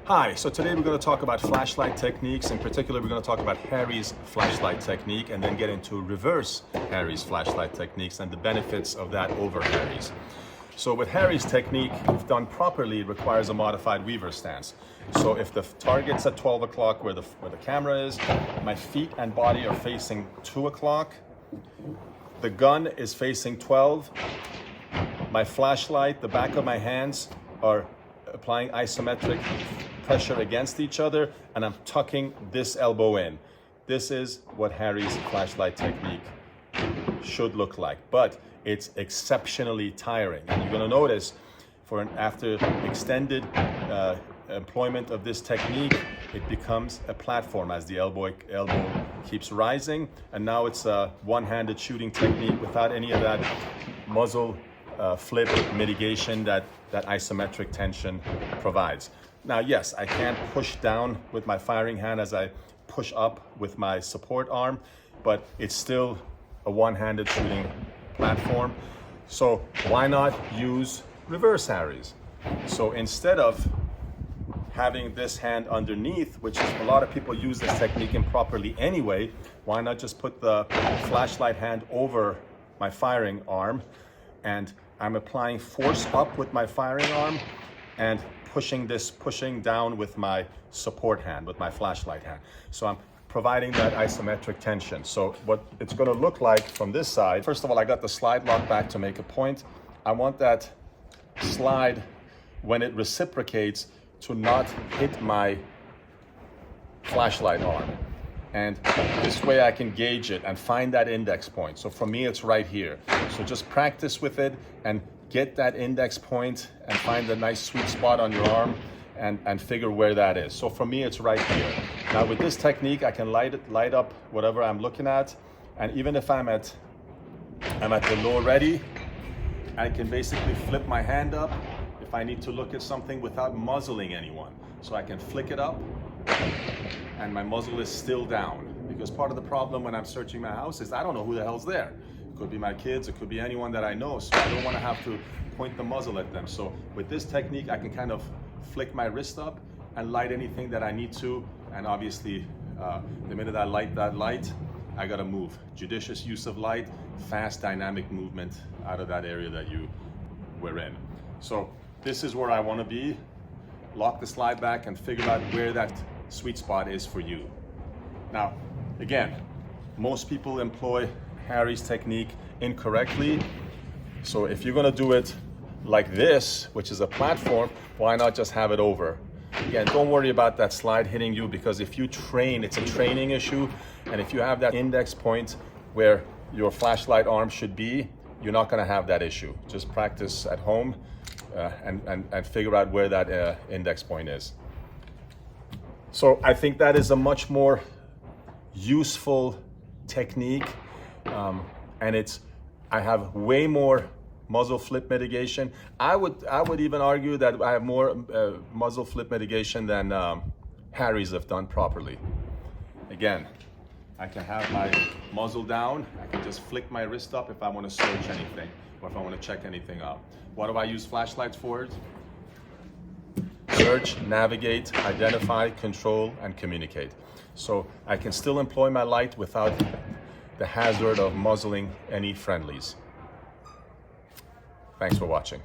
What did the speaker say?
Hi, so today we're going to talk about flashlight techniques. In particular, we're going to talk about Harries flashlight technique and then get into reverse Harries flashlight techniques and the benefits of that over Harries. So with Harries technique, if done properly, it requires a modified Weaver stance. So if the target's at 12 o'clock where the camera is, my feet and body are facing 2 o'clock, the gun is facing 12, my flashlight, the back of my hands are applying isometric pressure against each other, and I'm tucking this elbow in. This is what Harries flashlight technique should look like, but it's exceptionally tiring. And you're gonna notice after extended employment of this technique, it becomes a platform as the elbow keeps rising, and now it's a one-handed shooting technique without any of that muzzle flip mitigation that isometric tension provides. Now, yes, I can push down with my firing hand as I push up with my support arm, but it's still a one-handed shooting platform. So why not use reverse Harries? So instead of having this hand underneath, which is a lot of people use this technique improperly anyway, why not just put the flashlight hand over my firing arm, and I'm applying force up with my firing arm and pushing down with my support hand, with my flashlight hand. So I'm providing that isometric tension. So what it's gonna look like from this side, first of all, I got the slide lock back to make a point. I want that slide, when it reciprocates, to not hit my flashlight arm. And this way I can gauge it and find that index point. So for me, it's right here. So just practice with it and get that index point and find a nice sweet spot on your arm and figure where that is. So for me, it's right here. Now with this technique, I can light up whatever I'm looking at. And even if I'm at the low ready, I can basically flip my hand up if I need to look at something without muzzling anyone. So I can flick it up and my muzzle is still down. Because part of the problem when I'm searching my house is I don't know who the hell's there. It could be my kids, it could be anyone that I know, so I don't want to have to point the muzzle at them. So with this technique, I can kind of flick my wrist up and light anything that I need to. And obviously, the minute I light that light, I gotta move. Judicious use of light, fast dynamic movement out of that area that you were in. So this is where I want to be. Lock the slide back and figure out where that sweet spot is for you. Now, again, most people employ Harries technique incorrectly. So if you're gonna do it like this, which is a platform, why not just have it over? Again, don't worry about that slide hitting you, because if you train, it's a training issue. And if you have that index point where your flashlight arm should be, you're not gonna have that issue. Just practice at home and figure out where that index point is. So I think that is a much more useful technique, and I have way more muzzle flip mitigation. I would even argue that I have more muzzle flip mitigation than Harries if done properly. Again, I can have my muzzle down. I can just flick my wrist up if I want to search anything or if I want to check anything out. What do I use flashlights for? Search, navigate, identify, control, and communicate. So I can still employ my light without the hazard of muzzling any friendlies. Thanks for watching.